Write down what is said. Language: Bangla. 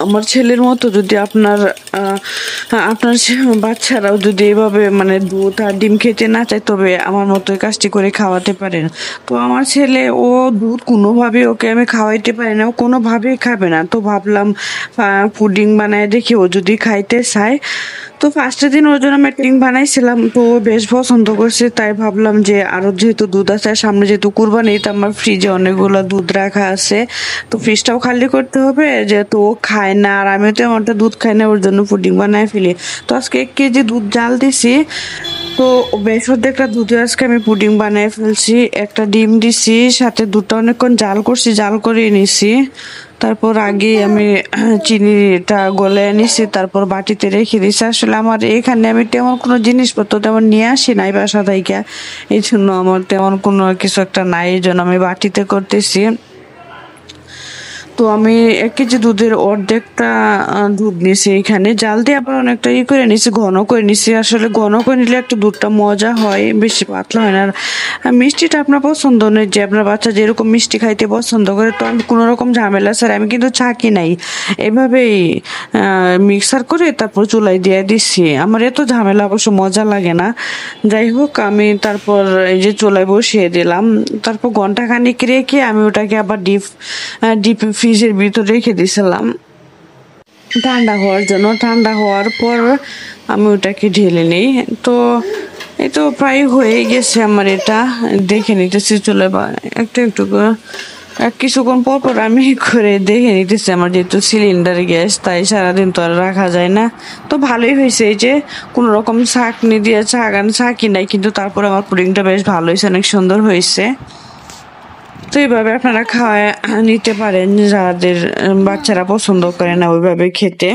আমার ছেলের মতো যদি আপনার বাচ্চারাও যদি এভাবে মানে দুধ আর ডিম খেতে না চায়, তবে আমার মতো এই কাজটি করে খাওয়াতে পারেন। তো আমার ছেলে ও দুধ কোনোভাবে ওকে আমি খাওয়াইতে পারি না, ও কোনোভাবেই খাবে না। তো ভাবলাম পুডিং বানায় দেখি ও যদি খাইতে চায়। তো ফার্স্টের দিন ওর জন্য আমি পুডিং বানাইছিলাম, তো ও বেশ পছন্দ করছে। তাই ভাবলাম যে আরো যেহেতু দুধ আছে, আর সামনে যেহেতু কুরবানি, তো আমার ফ্রিজে অনেকগুলো দুধ রাখা আছে, তো ফ্রিজটাও খালি করতে হবে, যেহেতু ও খায় না আর আমিও তো আমারটা দুধ খাই না, ওর জন্য পুডিং বানায় ফেলি। তো আজকে 1 কেজি দুধ জাল দিছি, তো বেশ অর্ধেকটা দুধে আজকে আমি পুডিং বানায় ফেলছি। একটা ডিম দিছি, সাথে দুধটা অনেকক্ষণ জাল করছি, জাল করে নিছি। তারপর আগে আমি চিনিটা গলে নিছি, তারপর বাটিতে রেখে দিছি। আসলে আমার এখানে আমি তেমন কোনো জিনিসপত্র তেমন নিয়ে আসি নাই বাসা থেকে, এই জন্য আমার তেমন কোনো কিছু একটা নাই, এই জন্য আমি বাটিতে করতেছি। তো আমি 1 কেজি দুধের অর্ধেকটা দুধ নিছি, এখানে জাল দিয়ে আবার অনেকটা করে নিছি, ঘন করে নিছি। আসলে ঘন করে নিলে একটু দুধটা মজা হয়, বেশি পাতলা হয় না। আর মিষ্টিটা আপনার পছন্দ নেই, যে আপনার বাচ্চা যেরকম মিষ্টি খাইতে পছন্দ করে, তো আমি কোনো রকম ঝামেলা ছাড়া আমি কিন্তু ছাঁকি নাই, এভাবেই মিক্সার করে তারপর চুলায় দিয়ে দিচ্ছি। আমার এত ঝামেলা অবশ্য মজা লাগে না। যাই হোক, আমি তারপর এই যে চুলায় বসিয়ে দিলাম। তারপর ঘন্টা খানিক রেখে আমি ওটাকে আবার ডিপ ফ্রিজের ভিতর রেখে দিয়েছিলাম ঠান্ডা হওয়ার জন্য। ঠান্ডা হওয়ার পর আমি ওটাকে ঢেলে নিই। তো এই তো প্রায় হয়ে গেছে আমার, এটা দেখে নিতেছি চলে বা একটু একটু করে কিছুক্ষণ পর পর আমি করে দেখে নিতেছি। আমার যেহেতু সিলিন্ডার গ্যাস, তাই সারাদিন তো আর রাখা যায় না। তো ভালোই হয়েছে, এই যে কোনো রকম ছাঁকনি দিয়ে ছাঁকি নাই, কিন্তু তারপর আমার পুডিংটা বেশ ভালো হয়েছে, অনেক সুন্দর হয়েছে। তো এইভাবে আপনারা খাওয়া নিতে পারেন, যাদের বাচ্চারা পছন্দ করে না ওইভাবে খেতে।